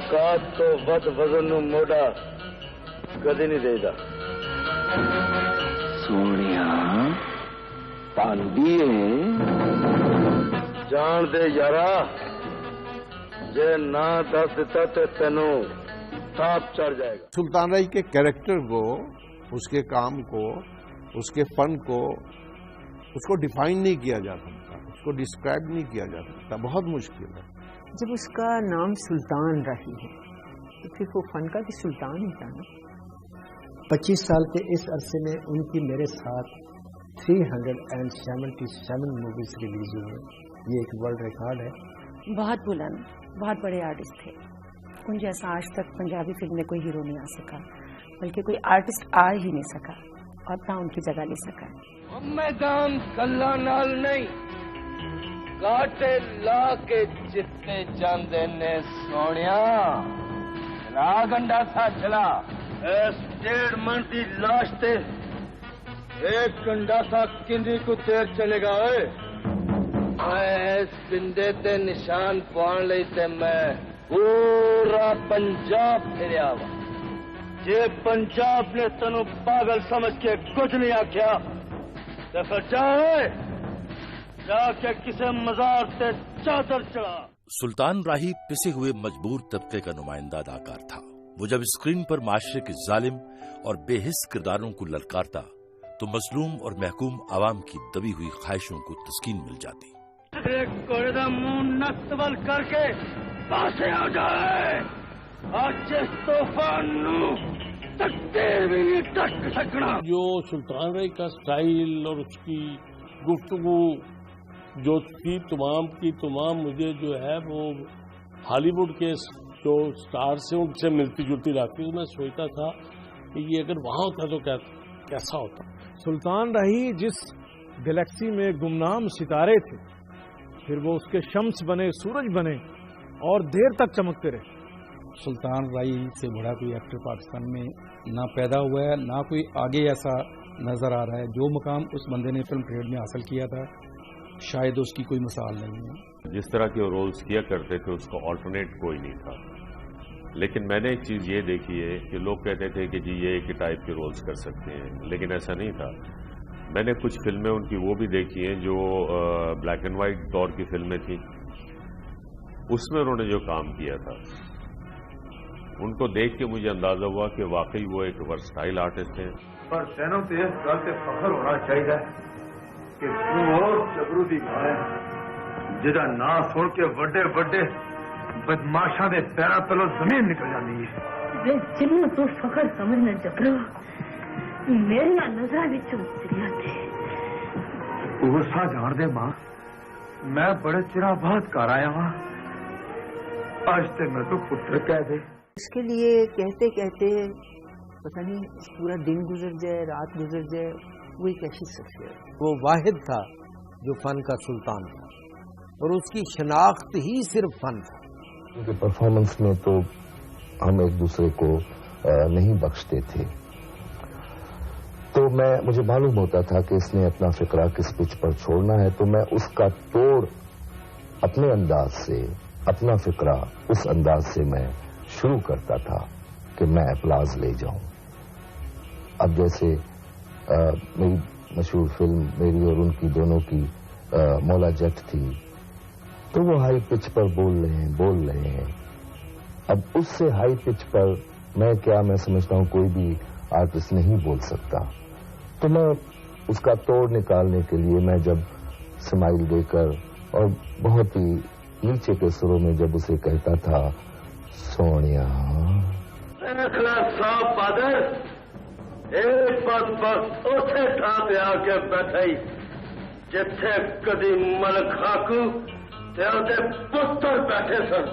औकात तो वध वजन नू मोड़ा कदी नहीं देगा। सोनिया पांदी जान दे यारा, जे ना दस दिता तो तेनू ताप चढ़ जाएगा। सुल्तान राही के कैरेक्टर को, उसके काम को, उसके फन को, उसको डिफाइन नहीं किया जा सकता, उसको डिस्क्राइब नहीं किया जा सकता, बहुत मुश्किल है। जब उसका नाम सुल्तान राही है तो फिर वो फन का भी सुल्तान ही था ना। 25 साल के इस अरसे में उनकी मेरे साथ 377 मूवीज रिलीज हुई हैं। ये एक वर्ल्ड रिकॉर्ड है। बहुत बुलंद, बहुत बड़े आर्टिस्ट थे। उन जैसा आज तक पंजाबी फिल्म में कोई हीरो नहीं आ सका, बल्कि कोई आर्टिस्ट आ ही नहीं सका और ना उनकी जगह ले सका। मैदान कल्ला नाल नहीं, काटे ला के जितने जांदे ने सोनिया। ला गंडा था चला, इस 1.5 मन की लाश ते एक गंडा था किंदी को देर चलेगा। इस पिंडे ते निशान पाने लई ते मैं पूरा पंजाब फिरिया वा। जे पंजाब ने तनु पागल समझ के कुछ नहीं आख्या तो फिर जाके किसे मजार से चादर चढ़ा। सुल्तान राही पिसे हुए मजबूर तबके का नुमाइंदा अदाकार था। वो जब स्क्रीन पर माशरे के जालिम और बेहिस किरदारों को ललकारता तो मजलूम और महकूम आवाम की दबी हुई ख्वाहिशों को तस्कीन मिल जाती। एक कोड़े दा मुंह नस्तबल करके पासे आ जाए, आज इस तूफान नू तकते भी नहीं तक सकना। जो सुल्तान राही का स्टाइल और उसकी गुफ्तगू जो थी तमाम की तमाम मुझे जो है वो हॉलीवुड के जो स्टार से उनसे मिलती जुलती लगती। मैं सोचता था कि ये अगर वहाँ होता तो कैसा होता। सुल्तान राही जिस गैलेक्सी में गुमनाम सितारे थे, फिर वो उसके शम्स बने, सूरज बने और देर तक चमकते रहे। सुल्तान राही से बड़ा कोई एक्टर पाकिस्तान में ना पैदा हुआ है, ना कोई आगे ऐसा नजर आ रहा है। जो मुकाम उस बंदे ने फिल्म ट्रेड में हासिल किया था शायद उसकी कोई मिसाल नहीं है। जिस तरह के रोल्स किया करते थे उसका ऑल्टरनेट कोई नहीं था। लेकिन मैंने एक चीज़ ये देखी है कि लोग कहते थे कि जी ये एक ही टाइप के रोल्स कर सकते हैं, लेकिन ऐसा नहीं था। मैंने कुछ फिल्में उनकी वो भी देखी हैं जो ब्लैक एंड वाइट दौर की फिल्में थी, उसमें उन्होंने जो काम किया था उनको देख के मुझे अंदाजा हुआ कि वाकई वो एक वर्सटाइल आर्टिस्ट हैं। पर तैनों तो इस गल से फखर होना चाहिए कि तू और जबरू दी मां है जिहदा ना सुन के वड्डे वड्डे बदमाशां दे पैरां तलों जमीन निकल जाती है। वे जिन्हों तू फखर समझना जबरू मेरिया नजर विच उतरिया थे। वो सा जान दे मां, मैं बड़े चिरा बाद घर आया वहां, आज ते मैं तो पुत्र कह दे। इसके लिए कहते कहते पता नहीं पूरा दिन गुजर जाए, रात गुजर जाए, वो एक ऐसी शख्सियत। वो वाहिद था जो फन का सुल्तान था और उसकी शनाख्त ही सिर्फ फन था। उनके परफॉर्मेंस में तो हम एक दूसरे को नहीं बख्शते थे। तो मुझे मालूम होता था कि इसने अपना फिक्रा किस पिच पर छोड़ना है, तो मैं उसका तोड़ अपने अंदाज से, अपना फिक्रा उस अंदाज से मैं शुरू करता था कि मैं एप्लाज ले जाऊं। अब जैसे मेरी मशहूर फिल्म मेरी और उनकी दोनों की मौला जट थी, तो वो हाई पिच पर बोल रहे हैं। अब उससे हाई पिच पर मैं समझता हूं कोई भी आर्टिस्ट नहीं बोल सकता। तो मैं उसका तोड़ निकालने के लिए मैं जब स्माइल देकर और बहुत ही नीचे के सुरों में जब उसे कहता था सोनिया उसे ठा पे आके बैठाई जिथे कदी मलक खाकू ते उहदे पुत्र बैठे सन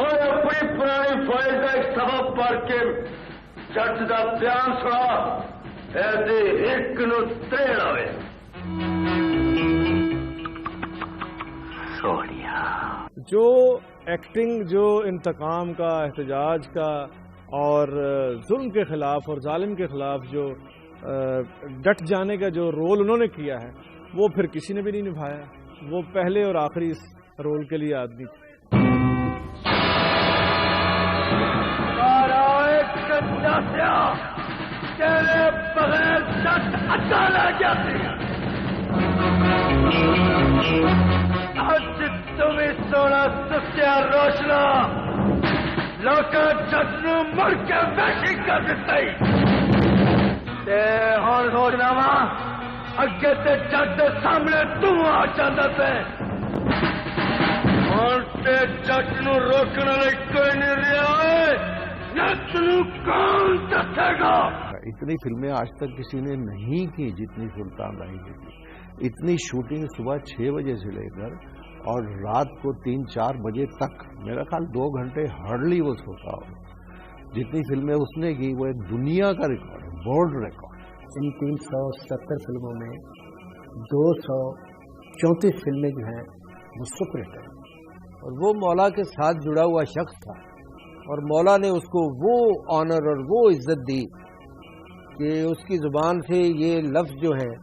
और अपनी पुरानी फौज का एक सबब पढ़ के जट का बयान सुना ऐसी एक नू त्रेड़ आवे। सोनिया जो एक्टिंग, जो इंतकाम का, एहतजाज का और जुल्म के खिलाफ और जालिम के खिलाफ जो डट जाने का जो रोल उन्होंने किया है वो फिर किसी ने भी नहीं निभाया। वो पहले और आखिरी इस रोल के लिए आदमी थे। अच्छा लग गया अज तुम्हें सोना सुत्या रोशना लोका जट नूं मुड़ के वैसी कर दिता ते हुण सोचना वा अगे ते जट दे सामने तू आ जांदा पे हुण ते जट नूं रोकण लई कोई नहीं रहा जट नूं कौन दसेगा। इतनी फिल्में आज तक किसी ने नहीं की जितनी सुल्तान राही ने की। इतनी शूटिंग सुबह 6 बजे से लेकर और रात को 3-4 बजे तक, मेरा ख्याल 2 घंटे हार्डली वो सोता हो। जितनी फिल्में उसने की वो एक दुनिया का रिकॉर्ड है, वर्ल्ड रिकॉर्ड। इन 370 फिल्मों में 234 फिल्में जो हैं वो सुपरहिट है, और वो मौला के साथ जुड़ा हुआ शख्स था, और मौला ने उसको वो ऑनर और वो इज्जत दी कि उसकी जुबान से ये लफ्ज जो हैं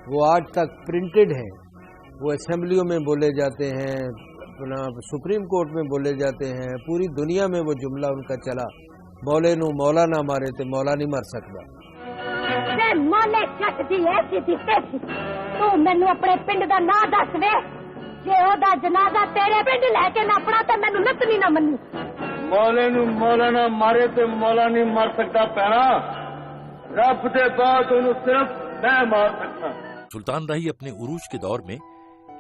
वो आज तक प्रिंटेड हैं, वो असेंबलियों में बोले जाते हैं, अपना सुप्रीम कोर्ट में बोले जाते हैं, पूरी दुनिया में वो जुमला उनका चला, मौले नू मौला ना मारे तो मौला नहीं मर सकता। मौले जट दी ऐसी दी तैसी तू मैनू अपने पिंड दा नां दस वे, जे ओदा जनाजा तेरे पिंड लेके ना अपना ते मैनू नतनी ना मन्नी। मौले नू मौला ना मारे ते मौला नहीं मर सकता पैना, रब दे बाद उन्हें सिर्फ मैं मार सकता। सुल्तान राही अपने उरूज के दौर में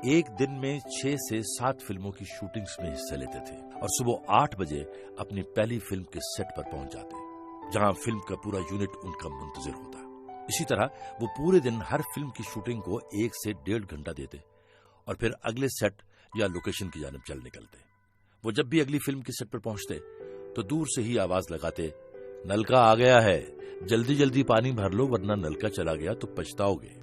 एक दिन में 6 से 7 फिल्मों की शूटिंग्स में हिस्सा लेते थे और सुबह 8 बजे अपनी पहली फिल्म के सेट पर पहुंच जाते, जहां फिल्म का पूरा यूनिट उनका मुंतजिर होता। इसी तरह वो पूरे दिन हर फिल्म की शूटिंग को 1 से 1.5 घंटा देते और फिर अगले सेट या लोकेशन की जानिब चल निकलते। वो जब भी अगली फिल्म के सेट पर पहुंचते तो दूर से ही आवाज लगाते, नलका आ गया है, जल्दी जल्दी पानी भर लो वरना नलका चला गया तो पछताओगे।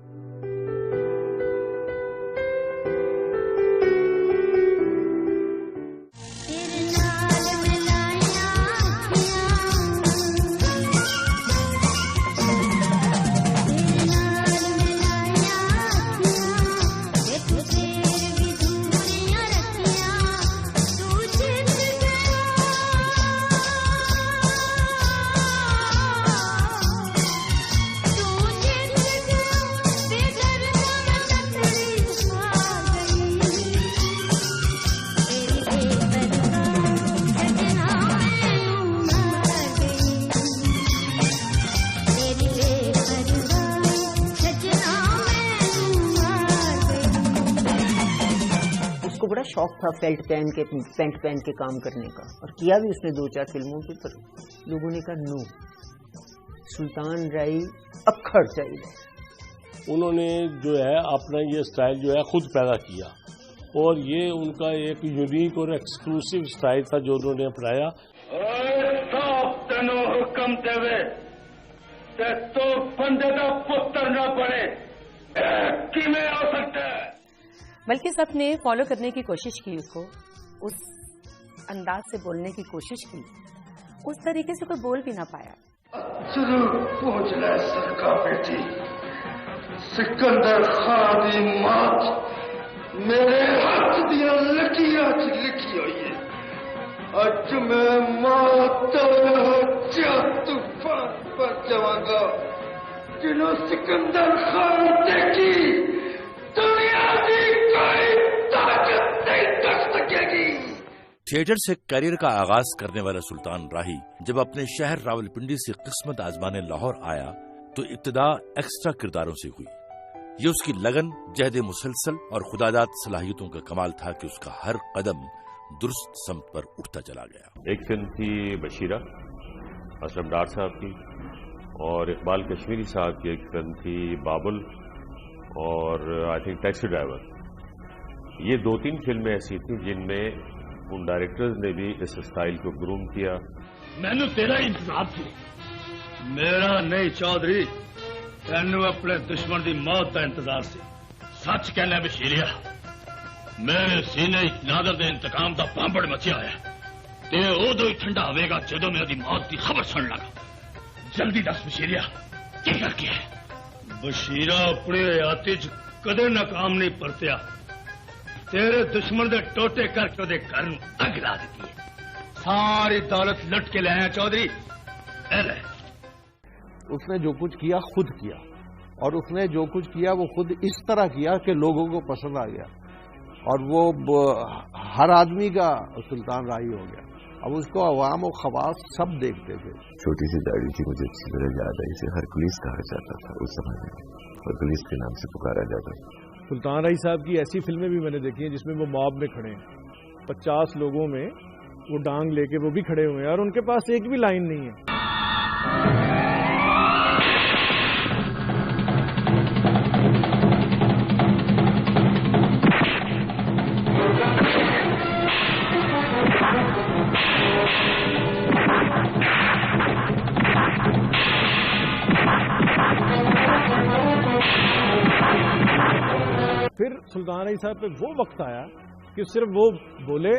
बड़ा शौक था पेंट पहन के काम करने का, और किया भी उसने 2-4 फिल्मों पे, पर लोगों ने कहा नो, सुल्तान राही अक्खड़ चाहिए। उन्होंने जो है अपना ये स्टाइल जो है खुद पैदा किया, और ये उनका एक यूनिक और एक्सक्लूसिव स्टाइल था जो उन्होंने अपनाया। तेनों हुक्म देवे तो बंदे का पुत्र न पड़े किमें हो सकता है। बल्कि सबने फॉलो करने की कोशिश की, उसको उस अंदाज से बोलने की कोशिश की, उस तरीके से कोई बोल भी ना पाया। जरूर पहुंच रहा सरका बेटी, सिकंदर खान की मौत मेरे हाथ दिया लकीरां च लिखी हुई है। अज मैं मौत तूफान पर जावांगा, जिन्हों सिकंदर खान देखी दुनिया की कोई ताकत नहीं कर सकेगी। थिएटर से करियर का आगाज करने वाला सुल्तान राही जब अपने शहर रावलपिंडी से किस्मत आजमाने लाहौर आया तो इब्तिदा एक्स्ट्रा किरदारों से हुई। ये उसकी लगन, जहद मुसलसल और खुदादाद सलाहियतों का कमाल था कि उसका हर कदम दुरुस्त समत पर उठता चला गया। एक फिल्म थी बशीरा असलम डार साहब की, और इकबाल कश्मीरी साहब की एक फिल्म थी बाबुल, और आई थिंक टैक्सी ड्राइवर। ये 2-3 फिल्में ऐसी थी जिनमें उन डायरेक्टर्स ने भी इस स्टाइल को ग्रूम किया। मैनू तेरा इंतजार थी, मेरा नहीं चौधरी, तेनू अपने दुश्मन की मौत का इंतजार से। सच कहना बशीरिया, मेरे सीने नादर के इंतकाम का पांपड़ मचिया है, ते उदो ही ठंडा होगा जदों मैं दी मौत की खबर सुन लगा। जल्दी दस बशीरिया, की करके है? बशीरा अपने हयाती च कदे नाकाम नहीं परतिया, तेरे दुश्मन दे टोटे करके उहदे घर नूं अग ला दी है, सारी दौलत लुट के लाया चौधरी। उसने जो कुछ किया खुद किया, और उसने जो कुछ किया वो खुद इस तरह किया कि लोगों को पसंद आ गया और वो हर आदमी का सुल्तान राही हो गया। अब उसको अवाम और खवास सब देखते थे। छोटी सी दाढ़ी थी, मुझे अच्छी तरह याद है, इसे हरकुलिस कहा जाता था उस समय में, हरकुलिस के नाम से पुकारा जाता था। सुल्तान राही साहब की ऐसी फिल्में भी मैंने देखी हैं जिसमें वो मॉब में खड़े हैं, 50 लोगों में वो डांग लेके वो भी खड़े हुए हैं और उनके पास एक भी लाइन नहीं है। फिर सुल्तान राही साहब पे वो वक्त आया कि सिर्फ वो बोले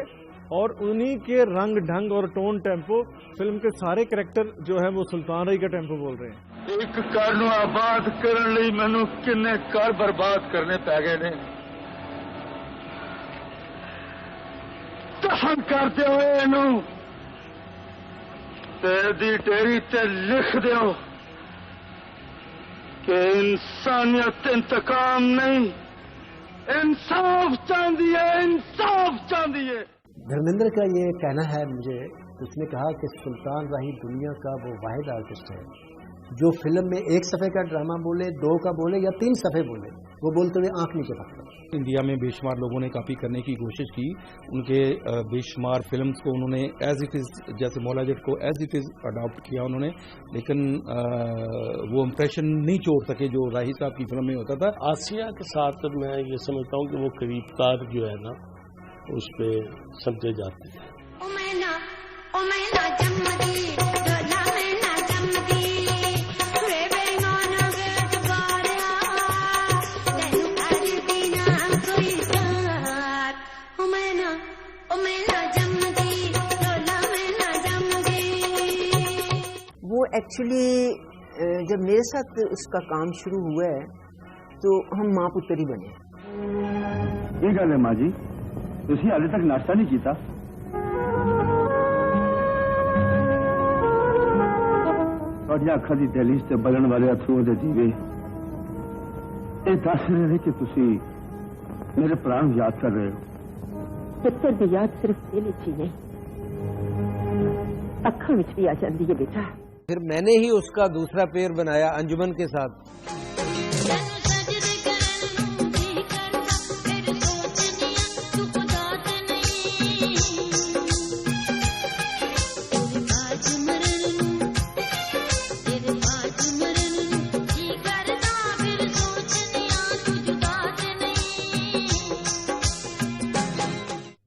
और उन्हीं के रंग ढंग और टोन टेम्पो, फिल्म के सारे कैरेक्टर जो है वो सुल्तान राही का टेम्पो बोल रहे हैं। एक घर नूं आबाद करन लई मैनू किन्ने घर बर्बाद करने पै गए ने। कसम करदे होए इनू ते दी ढेरी ते लिख दिओ कि इंसानियत इंतकाम नहीं, इंसाफ चाहती है, इंसाफ चाहती है। धर्मेंद्र का ये कहना है मुझे, उसने कहा कि सुल्तान राही दुनिया का वो वाहिद आर्टिस्ट है जो फिल्म में 1 सफ़े का ड्रामा बोले, 2 का बोले या 3 सफ़े बोले, वो बोलते हुए आंख नीचे पकड़े। इंडिया में बेशुमार लोगों ने कॉपी करने की कोशिश की, उनके बेशुमार फिल्म्स को उन्होंने एज इट इज़, जैसे मौला जट को एज इट इज़ अडॉप्ट किया उन्होंने, लेकिन वो इम्प्रेशन नहीं छोड़ सके जो राही साहब की फिल्म में होता था। आसिया के साथ मैं ये समझता हूँ कि वो करीबदार जो है ना उस पर समझे जाते हैं। वो एक्चुअली जब मेरे साथ उसका काम शुरू हुआ है तो हम माँ पुत्र ही बने। ये गल है माँ जी, तुसी हाले तक नाश्ता नहीं किया? ਤੁਹਾਡੀਆਂ ਅੱਖਾਂ ਦੀ ਦਹਿਲੀਜ਼ ਤੇ ਬਲਣ ਵਾਲੇ ਅਥਰੂ ਦੇ ਦੀਵੇ ਇਹ ਦੱਸ ਰਹੇ ਨੇ ਕਿ ਤੁਸੀਂ ਮੇਰੇ ਭਰਾ ਨੂੰ ਯਾਦ ਕਰ ਰਹੇ ਹੋ। ਪੁੱਤਰ ਦੀ ਯਾਦ ਸਿਰਫ ਦਿਲ ਵਿੱਚ ਹੀ ਨਹੀਂ, ਅੱਖਾਂ ਵਿੱਚ ਵੀ ਆ ਜਾਂਦੀ ਹੈ बेटा। फिर मैंने ही उसका दूसरा पैर बनाया अंजुमन के साथ।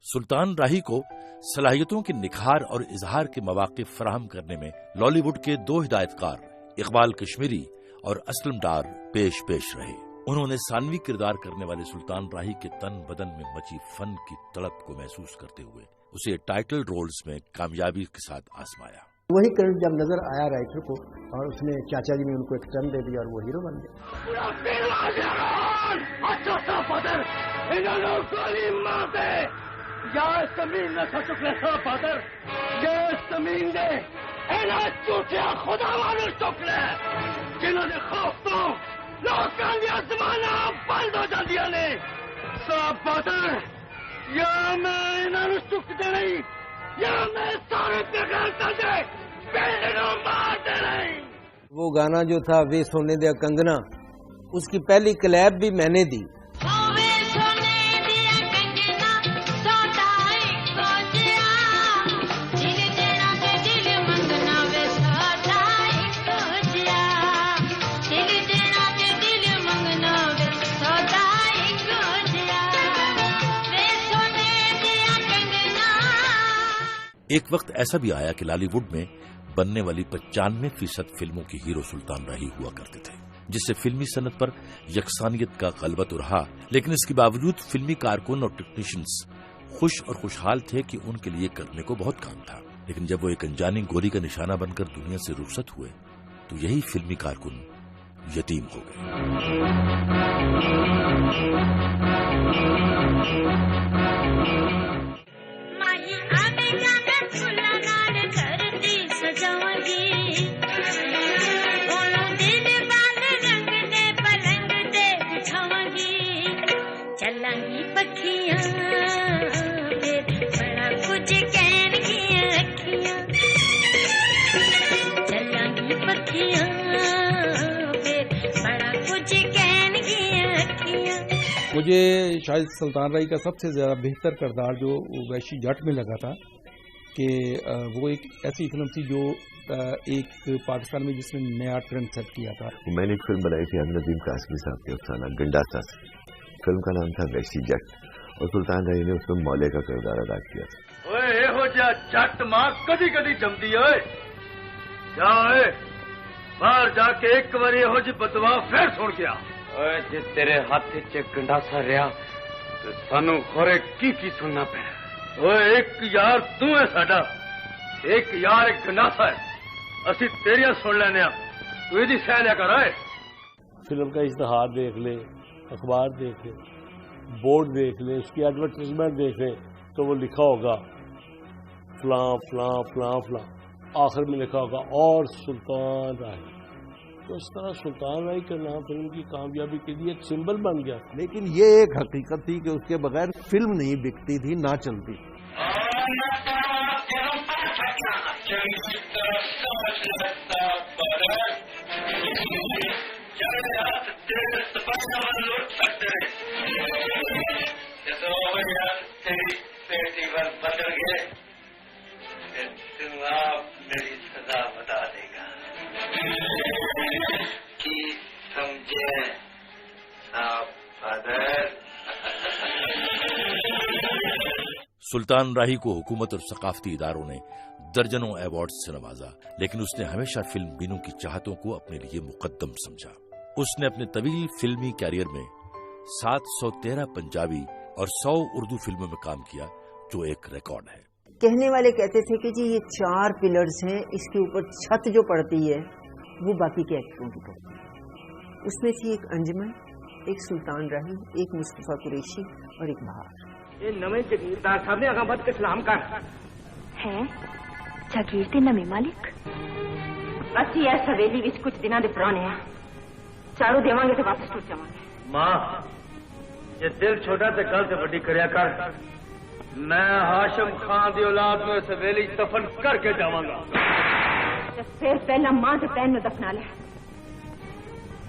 सुल्तान राही को सलाहियतों के निखार और इजहार के मौके फराहम करने में लॉलीवुड के 2 हिदायतकार इकबाल कश्मीरी और असलम डार पेश रहे। उन्होंने सानवी किरदार करने वाले सुल्तान राही के तन बदन में मची फन की तड़प को महसूस करते हुए उसे टाइटल रोल्स में कामयाबी के साथ आजमाया। वही करंट जब नजर आया राइटर को और उसने चाचा जी ने उनको एक टर्न दे दिया और वो हीरो बन गया। या जमीन न चुकले पादर, ये जमीन दे एना झूठिया खुदा वाले चुकले जिन्होंने खौफ तो लोगों दी आसमाना बंद हो जांदियां ने। सब पादर या मैं इन्हां चुक दे नहीं, या मैं सारे बेकार कर दे बेड़े मार दे नहीं। वो गाना जो था वे सोने दे कंगना, उसकी पहली क्लैप भी मैंने दी। एक वक्त ऐसा भी आया कि लॉलीवुड में बनने वाली 95% फिल्मों के हीरो सुल्तान राही हुआ करते थे, जिससे फिल्मी सनत पर यकसानियत का गलबा तो रहा, लेकिन इसके बावजूद फिल्मी कारकुन और टेक्नीशियंस खुश और खुशहाल थे कि उनके लिए करने को बहुत काम था। लेकिन जब वो एक अनजानी गोली का निशाना बनकर दुनिया से रुखसत हुए तो यही फिल्मी कारकुन यतीम हो गए। مجھے شاید سلطان رائی کا سب سے زیادہ بہتر کردار جو وحشی جٹ میں لگا تھا کہ وہ ایک ایسی فلم تھی جو ایک پاکستان میں جس نے نیا ٹرینڈ سیٹ کیا تھا. میں نے ایک فلم بنائی تھی ندیم قاسمی صاحب کے افسانہ گنڈاسا سے. فلم کا نام تھا وحشی جٹ اور سلطان رائی نے اس میں مولے کا کردار ادا کیا تھا. یہو جہا جٹ ماں کدی کدی جمدی ہوئے جا باہر جا کے ایک بار یہو جی بدوا پھر سن گیا. جی تیرے ہاتھ چ گنڈاسا رہا تو سانو خورے کی سننا پیا. ایک یار تو ہے ساڈا ایک یار ایک گنڈاسا ہے اسی تیریاں سن لینے تو یہ سہ لیا کر آئے. فلم کا اشتہار دیکھ لے اخبار دیکھ لے بورڈ دیکھ لے اس کی ایڈورٹیزمنٹ دیکھ لے تو وہ لکھا ہوگا فلاں فلاں فلاں فلاں آخر میں لکھا ہوگا اور سلطان رائی. تو اس طرح سلطان رائی کا نام فلم کی کامیابی کے لیے ایک سمبل بن گیا. لیکن یہ ایک حقیقت تھی کہ اس کے بغیر فلم نہیں بکتی تھی نہ چلتی. میری سزا بتا دے گا کہ سمجھے سلطان راہی کو حکومت اور ثقافتی اداروں نے درجنوں ایوارڈ سے نوازا لیکن اس نے ہمیشہ فلم بینوں کی چاہتوں کو اپنے لیے مقدم سمجھا. اس نے اپنے طویل فلمی کیریئر میں 713 پنجابی اور 100 اردو فلموں میں کام کیا جو ایک ریکارڈ ہے. کہنے والے کہتے تھے کہ جی یہ 4 پلرز ہیں اس کے اوپر چھت جو پڑتی ہے وہ باقی کے ایکٹروں کی پڑتی ہے. اس میں تھی ایک انجمن ایک سلطان راہی ایک مصطفیٰ قریشی اور ایک بہار. یہ نویں جگیردار صاحب نے اغامت کے سلام کر ہے جاگیر تے نویں مالک اسی اس حویلی وچ کچھ دنوں دے پرانے ہیں چاروں دیواں گے تے واپس ٹر جاواں گے. ماں یہ دل چھوٹا تے گل تے وڈی کریا کر. میں ہاشم خان دی اولاد میں اس حویلی دفن کر کے جاواں گا. پھر پہلا ماں تے پہن نو دفنا لے.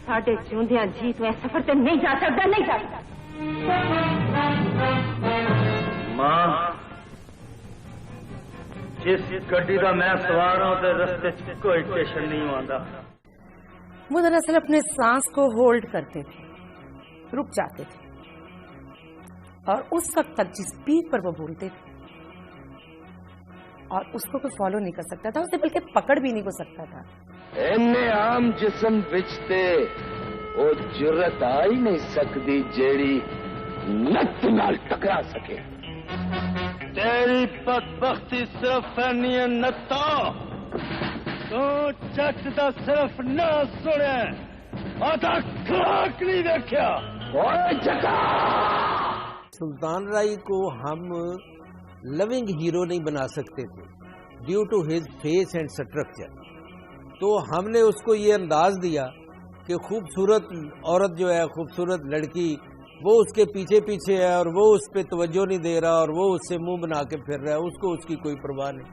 ساڈے جوندیاں جی تو اس سفر تے نہیں جا سکدا نہیں جا سکدا. ماں جس گڈی کا میں سوار ہوں تو رستے کوئی اسٹیشن نہیں آتا. وہ دراصل اپنے سانس کو ہولڈ کرتے تھے رک جاتے تھے اور اس وقت تک جس اسپیڈ پر وہ بولتے تھے اور اس کو کوئی فالو نہیں کر سکتا تھا اسے بلکہ پکڑ بھی نہیں ہو سکتا تھا. عام جسم بچتے وہ جرت آ ہی نہیں سکتی جیڑی نت نال ٹکرا سکے. تیری بدبختی صرف اینی نتا تو جٹ دا صرف نہ سنے آتا کھاک نہیں دیکھا. سلطان رائی کو ہم لونگ ہیرو نہیں بنا سکتے تھے due to his face and structure. تو ہم نے اس کو یہ انداز دیا کہ خوبصورت عورت جو ہے خوبصورت لڑکی وہ اس کے پیچھے پیچھے ہے اور وہ اس پہ توجہ نہیں دے رہا اور وہ اس سے منہ بنا کے پھر رہا ہے اس کو اس کی کوئی پرواہ نہیں.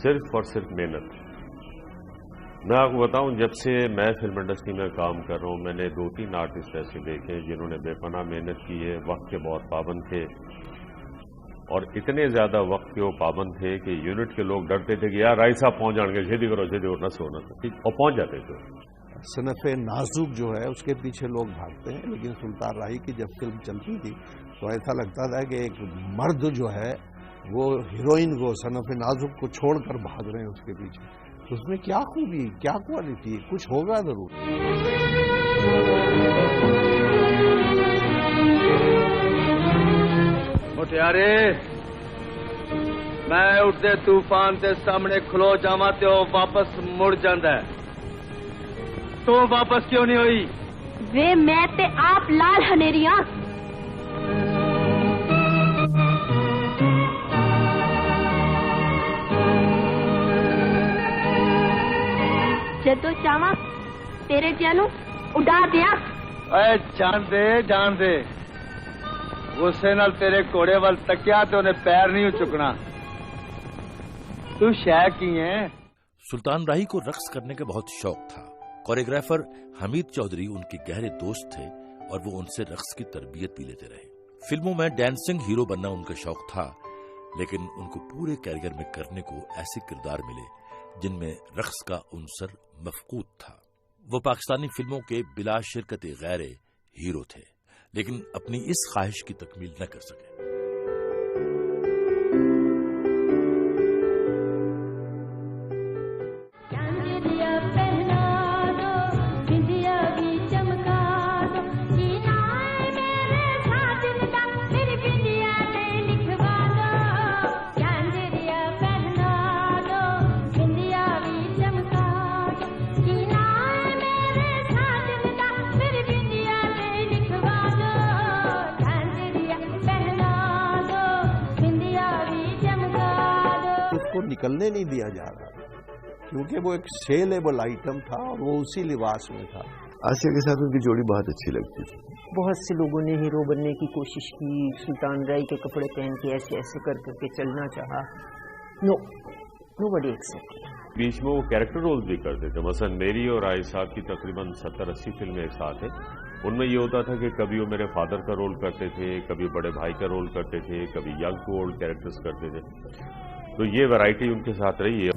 صرف اور صرف محنت. میں آپ کو بتاؤں جب سے میں فلم انڈسٹری میں کام کر رہا ہوں میں نے 2-3 آرٹسٹ ایسے دیکھے جنہوں نے بے پناہ محنت کی ہے وقت کے بہت پابند تھے اور اتنے زیادہ وقت کے وہ پابند تھے کہ یونٹ کے لوگ ڈرتے تھے کہ یار رائی صاحب پہنچ جائیں گے چھیتی کرو نہ سونا اور پہنچ جاتے تھے. صنف نازک جو ہے اس کے پیچھے لوگ بھاگتے ہیں لیکن سلطان راہی کی جب فلم چلتی تھی تو ایسا لگتا تھا کہ ایک مرد جو ہے وہ ہیروئن کو صنف نازک کو چھوڑ کر بھاگ رہے ہیں اس کے پیچھے. اس میں کیا خوبی کیا کوالٹی کچھ ہوگا ضرور. مٹیارے میں اٹھتے طوفان کے سامنے کھلو جاواں تے وہ واپس مڑ جاندا ہے. تو واپس کیوں نہیں ہوئی؟ وے میں تے آپ لال ہنیریاں جدو چاواں تیرے جانو اڈا دیا اے جان دے غصے نال تیرے کوڑے وال تکیا تے انہیں پیر نہیں چکنا. تو شے کی ہے؟ سلطان راہی کو رقص کرنے کا بہت شوق تھا. کوریوگرافر حمید چودھری ان کے گہرے دوست تھے اور وہ ان سے رقص کی تربیت بھی لیتے رہے. فلموں میں ڈانسنگ ہیرو بننا ان کا شوق تھا، لیکن ان کو پورے کیریئر میں کرنے کو ایسے کردار ملے جن میں رقص کا عنصر مفقود تھا. وہ پاکستانی فلموں کے بلا شرکت غیر ہیرو تھے، لیکن اپنی اس خواہش کی تکمیل نہ کر سکے. نکلنے نہیں دیا جا رہا کیونکہ وہ ایک سیلیبل آئٹم تھا اور وہ اسی لباس میں تھا. آسیہ کے ساتھ ان کی جوڑی بہت اچھی لگتی تھی. بہت سے لوگوں نے ہیرو بننے کی کوشش کی، سلطان رائی کے کپڑے پہن کے ایسے ایسے کر کے چلنا چاہا. نو بڑی ایکسپٹ. بیچ میں وہ کیریکٹر رول بھی کرتے تھے. مثلا میری اور عائشہ کی تقریباً 70-80 فلمیں ایک ساتھ ہیں. ان میں یہ ہوتا تھا کہ کبھی وہ میرے فادر کا رول کرتے تھے، کبھی بڑے بھائی کا رول کرتے تھے، کبھی ینگ ٹو اولڈ کیریکٹرز کرتے تھے. تو یہ ویرائٹی ان کے ساتھ رہی ہے.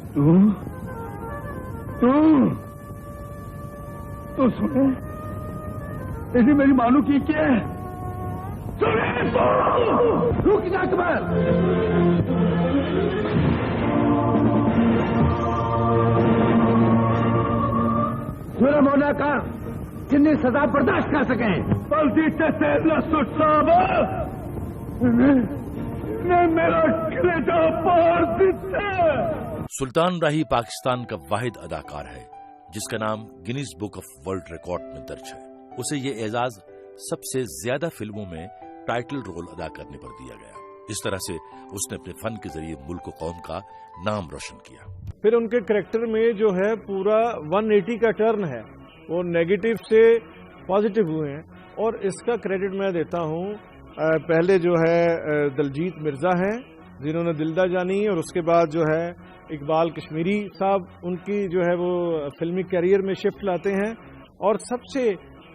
تو سنے ایسی میری مانو کی کیا ہے؟ رک جا اکبر. سورہ مولا کا جتنی سزا برداشت کر سکیں بلدی صاحب میرا کلیجہ پار دیتا. سلطان راہی پاکستان کا واحد اداکار ہے جس کا نام Guinness book of world record میں درج ہے. اسے یہ اعزاز سب سے زیادہ فلموں میں ٹائٹل رول ادا کرنے پر دیا گیا. اس طرح سے اس نے اپنے فن کے ذریعے ملک و قوم کا نام روشن کیا. پھر ان کے کریکٹر میں جو ہے پورا 180 کا ٹرن ہے، وہ نیگیٹو سے پازیٹو ہوئے ہیں. اور اس کا کریڈٹ میں دیتا ہوں پہلے جو ہے دلجیت مرزا ہیں جنہوں نے دلدہ جانی، اور اس کے بعد جو ہے اقبال کشمیری صاحب ان کی جو ہے وہ فلمی کیریئر میں شفٹ لاتے ہیں. اور سب سے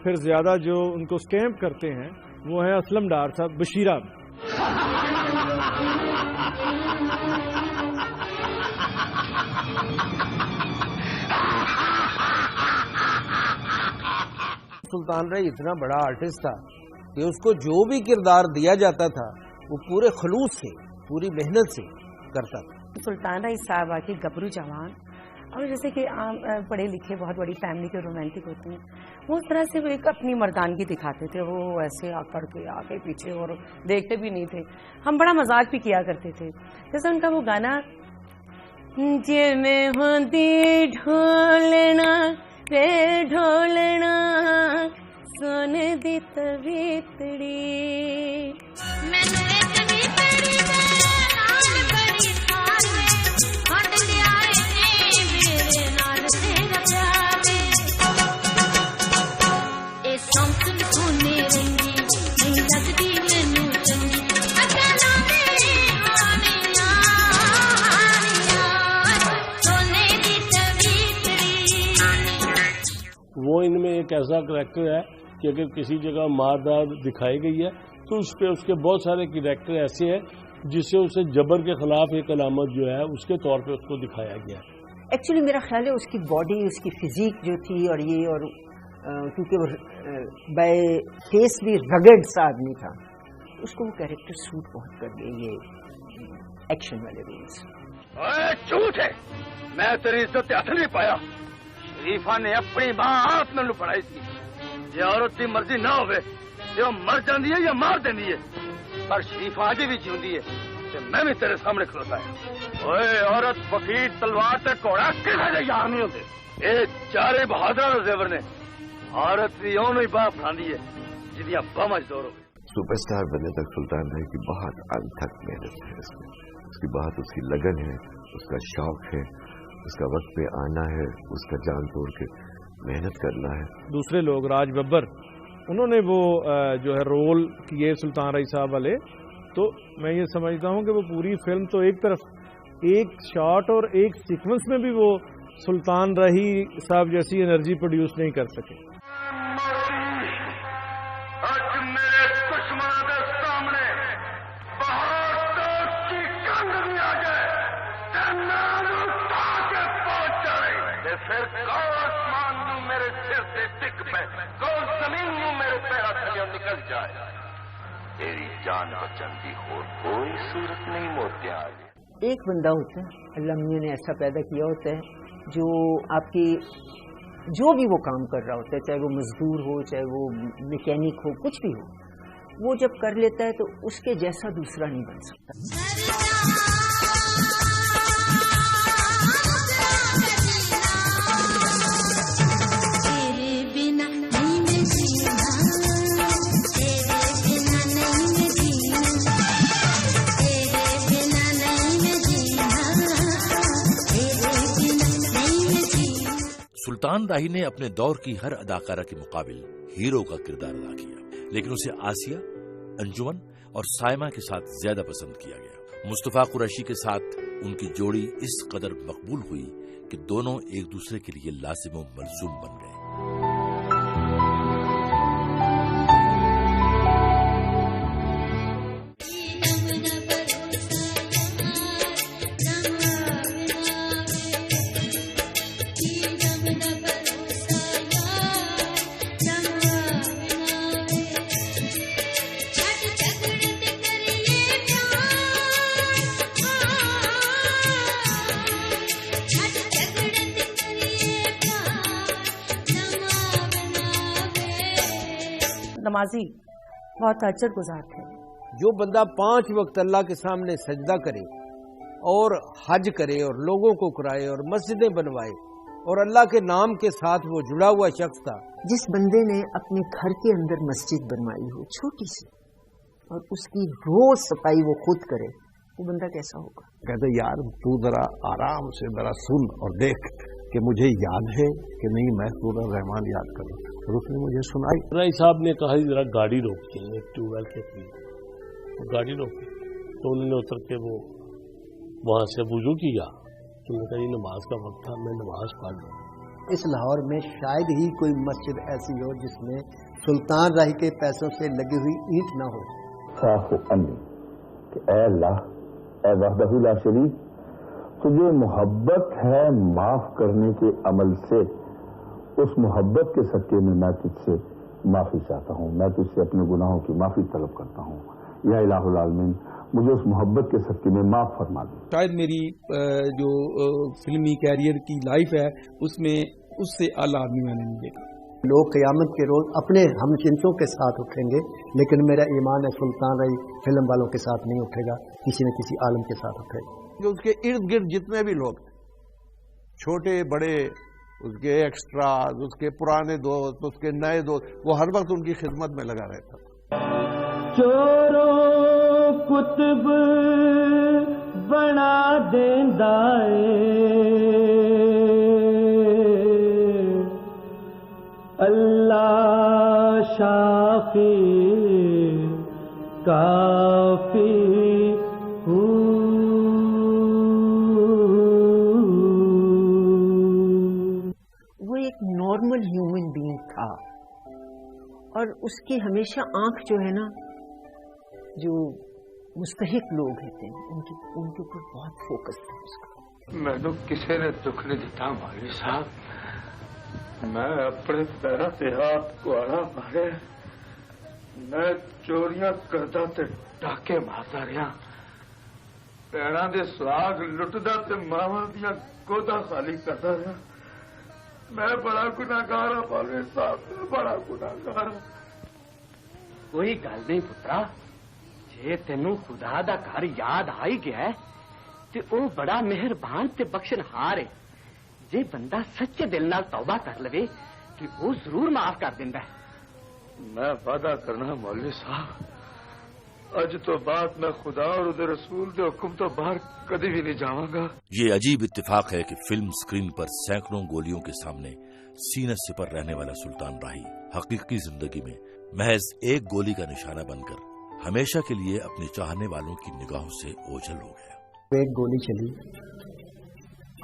پھر زیادہ جو ان کو سٹیمپ کرتے ہیں وہ ہیں اسلم ڈار صاحب بشیرہ. سلطان رائی اتنا بڑا آرٹسٹ تھا کہ اس کو جو بھی کردار دیا جاتا تھا وہ پورے خلوص سے، پوری محنت سے کرتا تھا. سلطان رائی صاحب آ کے گبرو جوان، اور جیسے کہ عام پڑھے لکھے بہت بڑی فیملی کے رومانٹک ہوتے ہیں، وہ اس طرح سے وہ ایک اپنی مردانگی دکھاتے تھے. وہ ایسے آکڑ کے آگے پیچھے اور دیکھتے بھی نہیں تھے. ہم بڑا مزاق بھی کیا کرتے تھے. جیسے ان کا وہ گانا جے میں ہوندی ڈھولنا رے ڈھولنا سونے دی تویتڑی وہ ان میں ایک ایسا کریکٹر ہے کہ اگر کسی جگہ ماردار دکھائی گئی ہے تو اس پہ اس کے بہت سارے کریکٹر ایسے ہیں جس سے اسے جبر کے خلاف ایک علامت جو ہے اس کے طور پہ اس کو دکھایا گیا. ایکچولی میرا خیال ہے اس کی باڈی، اس کی فزیک جو تھی، اور یہ اور کیونکہ وہ بائی فیس بھی رگڈ سا آدمی تھا، اس کو وہ کیریکٹر سوٹ بہت کر گئے یہ ایکشن والے رولس. جھوٹ ہے، میں تیری عزت ہاتھ نہیں پایا. شریفہ نے اپنی ماں آپ میں پڑھائی تھی. جی عورت کی مرضی نہ ہوئے تو وہ مر جاتی ہے یا مار دینی ہے، پر شریفہ اج بھی جیوندی ہے تے میں بھی تیرے سامنے کھلوتا ہے. اوئے عورت فقیر تلوار تے گھوڑا کسے دے یار نہیں ہوتے. یہ چارے بہادر زیور نے. عورت بھی اونوں ہی باہ پھڑاندی ہے جدیاں باہاں زور ہوئے. سپر اسٹار بننے تک سلطان رائی کی بہت انتھک محنت ہے. اس کی بہت اس کی لگن ہے، اس کا شوق ہے، اس کا وقت پہ آنا ہے، اس کا جان توڑ کے محنت کرنا ہے. دوسرے لوگ راج ببر انہوں نے وہ جو ہے رول کیے سلطان رائی صاحب والے، تو میں یہ سمجھتا ہوں کہ وہ پوری فلم تو ایک طرف ایک شاٹ اور ایک سیکوینس میں بھی وہ سلطان راہی صاحب جیسی انرجی پروڈیوس نہیں کر سکے. نکل جائے تیری جان بچن کی اور کوئی صورت نہیں موتیا. ایک بندہ ہوتا ہے اللہ میاں نے ایسا پیدا کیا ہوتا ہے جو آپ کی جو بھی وہ کام کر رہا ہوتا ہے، چاہے وہ مزدور ہو چاہے وہ میکینک ہو کچھ بھی ہو، وہ جب کر لیتا ہے تو اس کے جیسا دوسرا نہیں بن سکتا. سلطان راہی نے اپنے دور کی ہر اداکارہ کے مقابل ہیرو کا کردار ادا کیا، لیکن اسے آسیہ، انجمن اور سائمہ کے ساتھ زیادہ پسند کیا گیا. مصطفیٰ قریشی کے ساتھ ان کی جوڑی اس قدر مقبول ہوئی کہ دونوں ایک دوسرے کے لیے لازم و ملزوم بن گئے. نمازی بہت تہجد گزار تھے. جو بندہ 5 وقت اللہ کے سامنے سجدہ کرے اور حج کرے اور لوگوں کو کرائے اور مسجدیں بنوائے اور اللہ کے نام کے ساتھ وہ جڑا ہوا شخص تھا. جس بندے نے اپنے گھر کے اندر مسجد بنوائی ہو چھوٹی سی اور اس کی روز صفائی وہ خود کرے، وہ بندہ کیسا ہوگا؟ کہتے یار تو ذرا آرام سے ذرا سن اور دیکھ کہ مجھے یاد ہے کہ نہیں میں سورہ رحمان یاد کروں. اور اس نے مجھے سنائی. رائی صاحب نے کہا ذرا گاڑی روکیے ایک ٹیوب ویل کے قریب، گاڑی روکی تو انہوں نے اتر کے وہ وہاں سے وضو کیا. تو نے کہا یہ نماز کا وقت تھا، میں نماز پڑھ لوں. اس لاہور میں شاید ہی کوئی مسجد ایسی ہو جس میں سلطان راہی کے پیسوں سے لگی ہوئی اینٹ نہ ہو. صاف کہ اے اللہ، اے وحدہ لا شریک، تجھے محبت ہے معاف کرنے کے عمل سے، اس محبت کے صدقے میں میں تجھ سے معافی چاہتا ہوں، میں تجھ سے اپنے گناہوں کی معافی طلب کرتا ہوں. یا الہ العالمین مجھے اس محبت کے صدقے میں معاف فرما دے. شاید میری جو فلمی کیریئر کی لائف ہے اس میں اس سے اعلیٰ آدمی میں نے نہیں دیکھا. لوگ قیامت کے روز اپنے ہم جنسوں کے ساتھ اٹھیں گے، لیکن میرا ایمان ہے سلطان راہی فلم والوں کے ساتھ نہیں اٹھے گا، کسی نہ کسی عالم کے ساتھ اٹھے گا. جو اس کے ارد گرد جتنے بھی لوگ چھوٹے بڑے، اس کے ایکسٹراز، اس کے پرانے دوست، اس کے نئے دوست، وہ ہر وقت ان کی خدمت میں لگا رہتا تھا. چوروں کتب بنا دیندا اللہ شافی کافی وہ ایک نارمل ہیومن بینگ تھا، اور اس کی ہمیشہ آنکھ جو ہے نا، جو مستحق لوگ ہوتے ہیں ان کے اوپر بہت فوکس تھا اس کا. میں تو کسی نے دکھ نہیں دیتا مولوی صاحب، میں اپنے پیروں سے ہاتھ کواڑا مارے، میں چوریاں کردا تے ڈاکے مارتا رہا، پیروں دے سراغ لٹدا تے ماواں دیاں گوداں خالی کردا رہا. میں بڑا گناہگار ہوں مولوی صاحب، میں بڑا گناہگار ہوں. کوئی گل نہیں پترا، جے تینوں خدا دا گھر یاد آئی گیا ہے تے او بڑا مہربان تے بخشن ہار ہے. جے بندہ سچے دل نال توبہ کر لوے تے او ضرور معاف کر دیندا ہے. میں وعدہ کرنا مولوی صاحب، اج تو بعد میں خدا اور اس رسول دے حکم تو باہر کدی بھی نہیں جاواں گا. یہ عجیب اتفاق ہے کہ فلم سکرین پر سینکڑوں گولیوں کے سامنے سینہ سپر رہنے والا سلطان راہی حقیقی زندگی میں महज एक गोली का निशाना बनकर हमेशा के लिए अपने चाहने वालों की निगाहों से ओझल हो गया। एक गोली चली,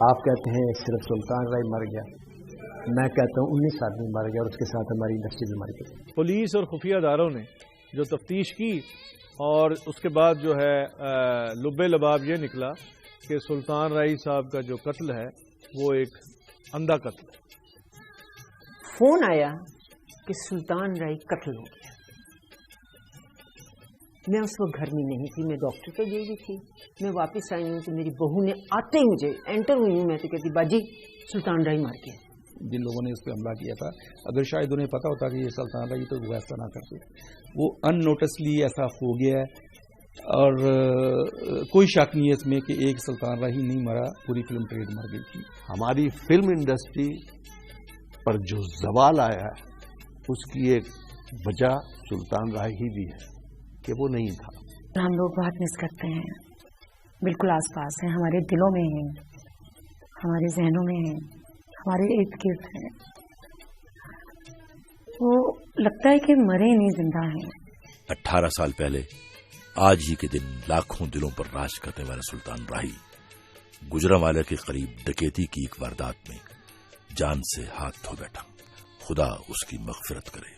आप कहते हैं सिर्फ सुल्तान राय मर गया, मैं कहता हूँ 19 आदमी मर गया और उसके साथ हमारी इंडस्ट्री भी मर गई। पुलिस और खुफिया इदारों ने जो तफ्तीश की और उसके बाद जो है लुब्बे लबाब ये निकला कि सुल्तान राय साहब का जो कत्ल है वो एक अंधा कत्ल है। फोन आया कि सुल्तान राय कत्ल हो गया। मैं उस वक्त घर में नहीं थी, मैं डॉक्टर पे गई हुई थी। मैं वापस आई हूँ तो मेरी बहू ने आते ही मुझे एंटर हुई हूँ, मैं तो कहती बाजी सुल्तान राय मार गया। जिन लोगों ने इस पर हमला किया था, अगर शायद उन्हें पता होता कि ये सुल्तान राय तो वो ऐसा ना करते। वो अननोटिसली ऐसा हो गया है और कोई शक नहीं है इसमें कि एक सुल्तान राय ही नहीं मरा, पूरी फिल्म ट्रेड मर गई थी। हमारी फिल्म इंडस्ट्री पर जो जवाल आया है उसकी एक वजह सुल्तान राय ही भी है कि वो नहीं था। हम लोग बहुत मिस करते हैं, बिल्कुल आसपास हैं, हमारे दिलों में हैं, हमारे जहनों में हैं, हमारे इर्द गिर्द हैं। वो लगता है कि मरे नहीं, जिंदा हैं। 18 साल पहले आज ही के दिन लाखों दिलों पर राज करने वाला सुल्तान राही गुजरांवाला के करीब डकैती की एक वारदात में जान से हाथ धो बैठा। खुदा उसकी मगफिरत करे।